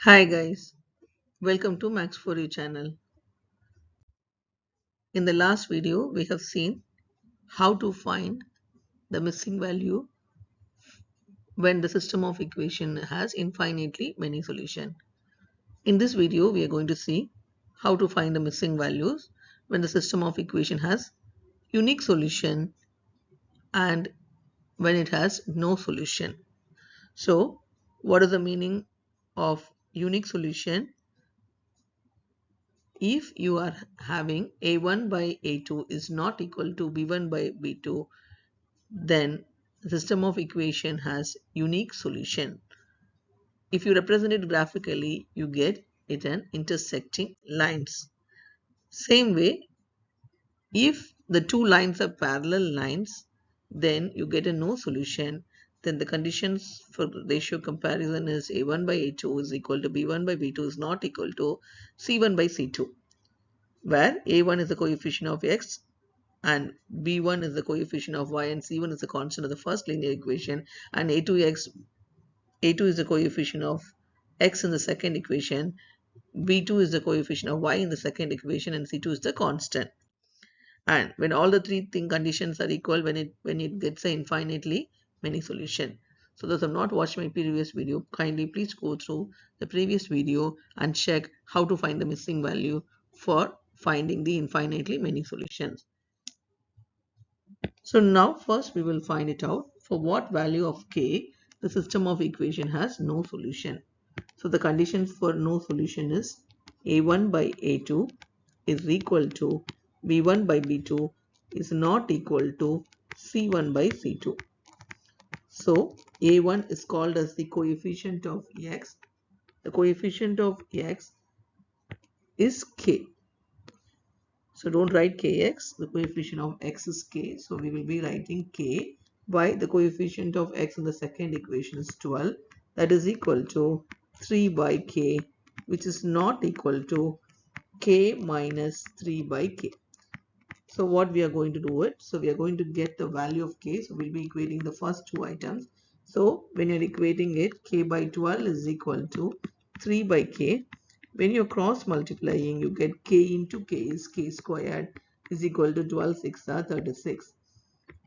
Hi guys, welcome to Max for You channel. In the last video, we have seen how to find the missing value when the system of equation has infinitely many solutions. In this video, we are going to see how to find the missing values when the system of equation has unique solution and when it has no solution. So, what is the meaning of unique solution? If you are having a1 by a2 is not equal to b1 by b2, then the system of equation has unique solution. If you represent it graphically, you get it an intersecting lines. Same way, if the two lines are parallel lines, then you get a no solution. Then the conditions for ratio comparison is a1 by a2 is equal to b1 by b2 is not equal to c1 by c2, where a1 is the coefficient of x and b1 is the coefficient of y and c1 is the constant of the first linear equation, and a2 is the coefficient of x in the second equation, b2 is the coefficient of y in the second equation, and c2 is the constant. And when all the three conditions are equal, when it gets a infinitely many solution. So those who have not watched my previous video, kindly please go through the previous video and check how to find the missing value for finding the infinitely many solutions. So now first we will find it out for what value of k the system of equation has no solution. So the conditions for no solution is a1 by a2 is equal to b1 by b2 is not equal to c1 by c2. So a1 is called as the coefficient of x. The coefficient of x is k. So don't write kx, the coefficient of x is k. So we will be writing k by the coefficient of x in the second equation is 12. That is equal to 3 by k, which is not equal to k minus 3 by k. So what we are going to do it? So we are going to get the value of k. So we'll be equating the first two items. So when you're equating it, k by 12 is equal to 3 by k. When you're cross multiplying, you get k into k is k squared is equal to 12 6 are 36.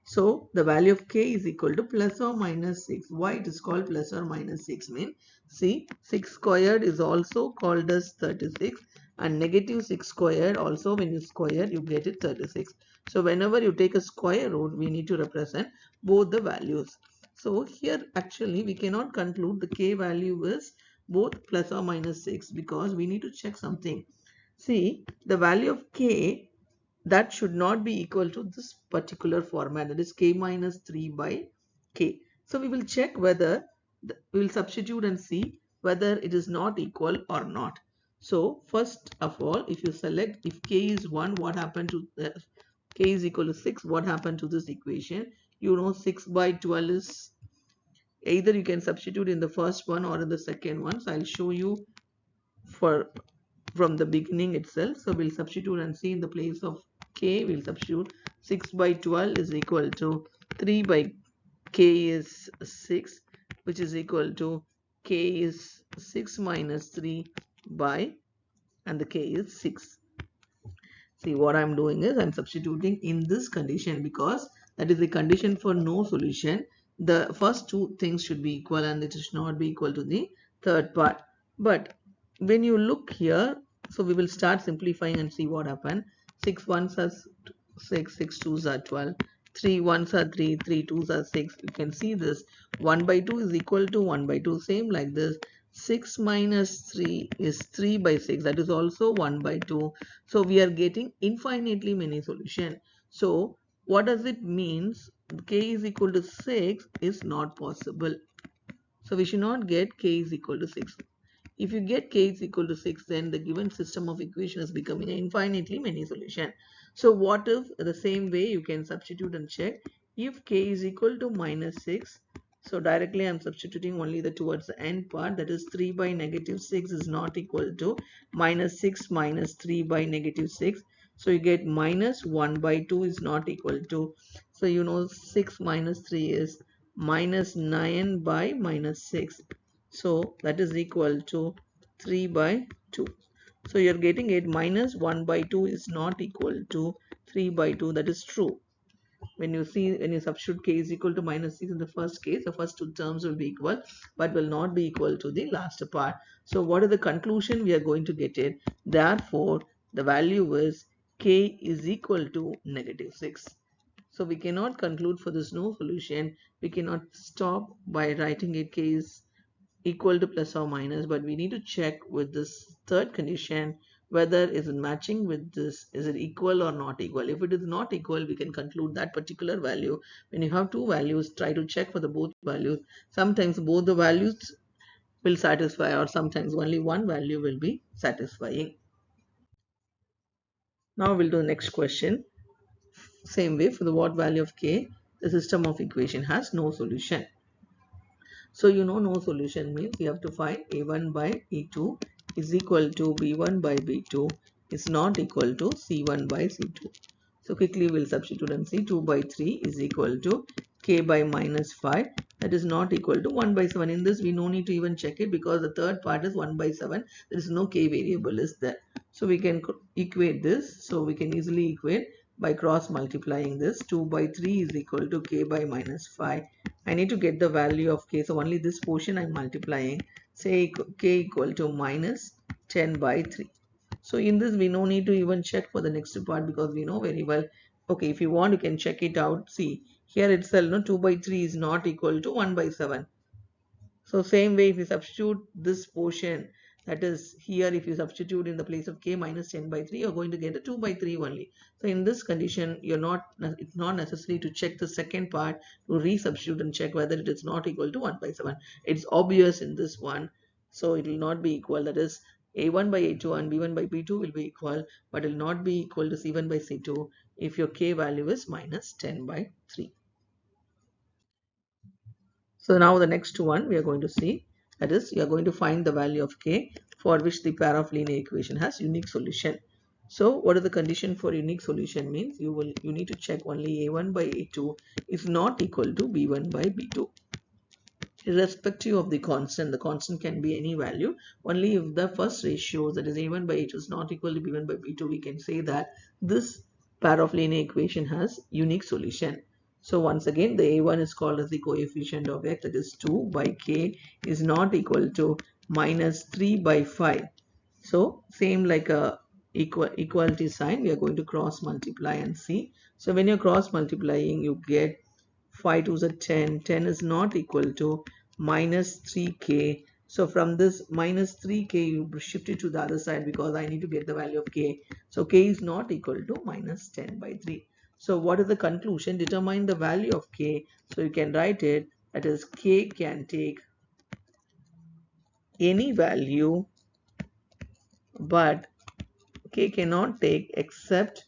So the value of k is equal to plus or minus 6. Why it is called plus or minus 6 mean? See, 6 squared is also called as 36, and negative 6 squared also when you square you get it 36. So whenever you take a square root, we need to represent both the values. So here actually we cannot conclude the k value is both plus or minus 6 because we need to check something. See, the value of k that should not be equal to this particular format, that is k minus 3 by k. So we will check whether we will substitute and see whether it is not equal or not. So first of all, if you select if k is 1, what happened to k is equal to 6, what happened to this equation? You know 6 by 12 is either you can substitute in the first one or in the second one. So I'll show you for from the beginning itself. So we'll substitute and see in the place of k, we'll substitute 6 by 12 is equal to 3 by k is 6, which is equal to k is 6 minus 3 by, and the k is 6. See, what I'm doing is I'm substituting in this condition because that is the condition for no solution. The first two things should be equal and it should not be equal to the third part. But when you look here, so we will start simplifying and see what happened. 6 ones are 6, 6 twos are 12, 3 ones are 3, 3 twos are 6. You can see this 1 by 2 is equal to 1 by 2, same like this. 6 minus 3 is 3 by 6, that is also 1 by 2. So we are getting infinitely many solution. So what does it means? K is equal to 6 is not possible. So we should not get k is equal to 6. If you get k is equal to 6, then the given system of equation is becoming an infinitely many solution. So what if the same way you can substitute and check if k is equal to minus 6. So directly I am substituting only the towards the end part, that is 3 by negative 6 is not equal to minus 6 minus 3 by negative 6. So you get minus 1 by 2 is not equal to, so you know 6 minus 3 is minus 9 by minus 6. So that is equal to 3 by 2. So you're getting it minus 1 by 2 is not equal to 3 by 2. That is true. When you substitute k is equal to minus 6 in the first case, the first two terms will be equal but will not be equal to the last part. So what is the conclusion? We are going to get it. Therefore, the value is k is equal to negative 6. So we cannot conclude for this no solution. We cannot stop by writing it k is equal to plus or minus, but we need to check with this third condition whether is it matching with this, is it equal or not equal. If it is not equal, we can conclude that particular value. When you have two values, try to check for the both values. Sometimes both the values will satisfy, or sometimes only one value will be satisfying. Now we'll do the next question. Same way, for the what value of k, the system of equation has no solution. So you know no solution means we have to find a1 by e2 is equal to b1 by b2 is not equal to c1 by c2. So quickly we'll substitute and see 2 by 3 is equal to k by minus 5, that is not equal to 1 by 7. In this we no need to even check it because the third part is 1 by 7. There is no k variable is there. So we can equate this. So we can easily equate by cross multiplying this. 2 by 3 is equal to k by minus 5. I need to get the value of k. So only this portion I'm multiplying. Say k equal to minus 10 by 3. So in this we no need to even check for the next part because we know very well. Okay, if you want you can check it out. See here itself, no, 2 by 3 is not equal to 1 by 7. So same way if you substitute this portion, that is here, if you substitute in the place of k minus 10 by 3, you're going to get a 2 by 3 only. So in this condition, it's not necessary to check the second part to resubstitute and check whether it is not equal to 1 by 7. It's obvious in this one. So it will not be equal. That is a1 by a2 and b1 by b2 will be equal, but it will not be equal to c1 by c2 if your k value is minus 10 by 3. So now the next one we are going to see, that is you are going to find the value of k for which the pair of linear equation has unique solution. So what is the condition for unique solution means you need to check only a1 by a2 is not equal to b1 by b2. Irrespective of the constant can be any value. Only if the first ratio, that is a1 by a2 is not equal to b1 by b2, we can say that this pair of linear equation has unique solution. So once again, the a1 is called as the coefficient of x, that is 2 by k is not equal to minus 3 by 5. So same like a equality sign, we are going to cross multiply and see. So when you're cross multiplying, you get 5 to the 10. 10 is not equal to minus 3k. So from this minus 3k, you shift it to the other side because I need to get the value of k. So k is not equal to minus 10 by 3. So what is the conclusion? Determine the value of k. So you can write it, that is k can take any value, but k cannot take except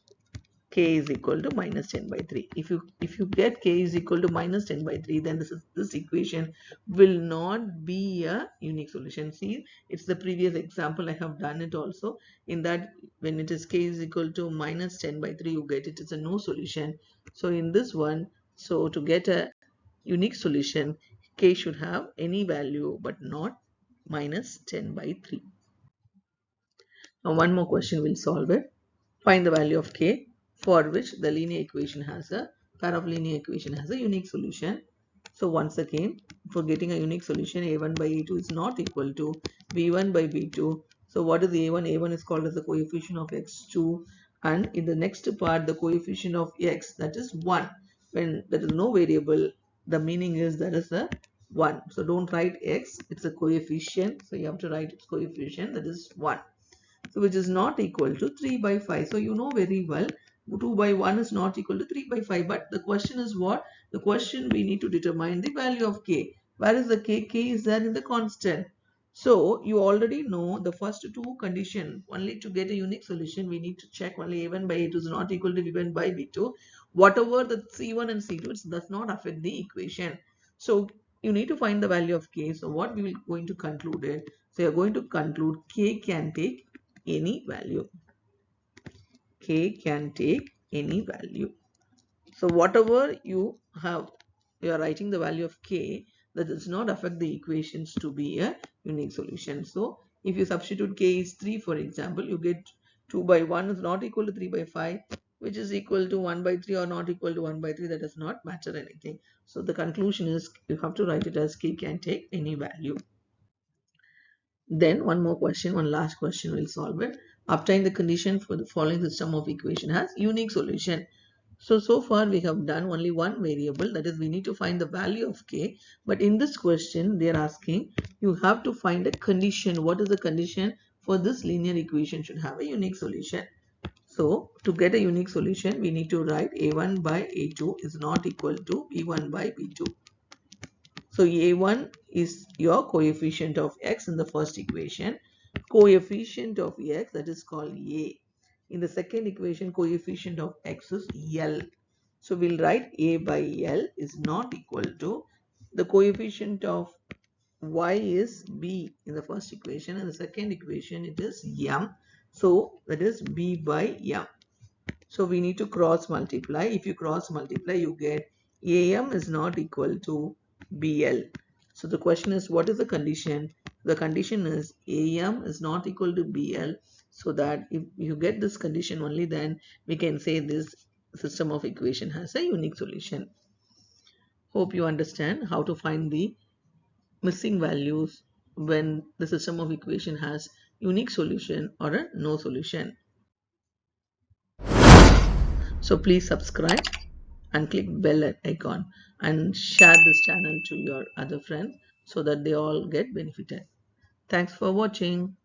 k is equal to minus 10 by 3. If you get k is equal to minus 10 by 3, then this equation will not be a unique solution. See, it's the previous example I have done it also. In that, when it is k is equal to minus 10 by 3, you get it is a no solution. So in this one, so to get a unique solution, k should have any value but not minus 10 by 3. Now one more question will solve it. Find the value of k for which the linear equation has a pair of linear equation has a unique solution. So once again, for getting a unique solution, a1 by a2 is not equal to b1 by b2. So what is a1? a1 is called as the coefficient of x2, and in the next part the coefficient of x, that is 1. When there is no variable, the meaning is there is a 1. So don't write x, it's a coefficient, so you have to write its coefficient, that is 1. So which is not equal to 3 by 5. So you know very well 2 by 1 is not equal to 3 by 5. But the question is what? The question, we need to determine the value of k. Where is the k? K is there in the constant. So you already know the first two conditions. Only to get a unique solution, we need to check only a1 by a2 is not equal to b1 by b2. Whatever the c1 and c2, it does not affect the equation. So you need to find the value of k. So what we will going to conclude it. So you are going to conclude k can take any value. K can take any value. So whatever you have, you are writing the value of k, that does not affect the equations to be a unique solution. So If you substitute k is 3, for example, you get 2 by 1 is not equal to 3 by 5, which is equal to 1 by 3 or not equal to 1 by 3. That does not matter anything. So the conclusion is you have to write it as k can take any value. Then one more question, one last question, we'll solve it. Obtain the condition for the following system of equation has unique solution. So far we have done only one variable, that is we need to find the value of k. But in this question they are asking you have to find a condition. What is the condition for this linear equation should have a unique solution? So to get a unique solution we need to write a1 by a2 is not equal to b1 by b2. So a1 is your coefficient of x in the first equation. Coefficient of x, that is called a. In the second equation, coefficient of x is L. So we'll write a by L is not equal to the coefficient of y is b in the first equation, and the second equation it is m. So that is b by m. So we need to cross multiply. If you cross multiply, you get AM is not equal to BL. So the question is, what is the condition? The condition is AM is not equal to BL. So that if you get this condition only, then we can say this system of equation has a unique solution. Hope you understand how to find the missing values when the system of equation has unique solution or a no solution. So please subscribe and click bell icon and share this channel to your other friends so that they all get benefited. Thanks for watching.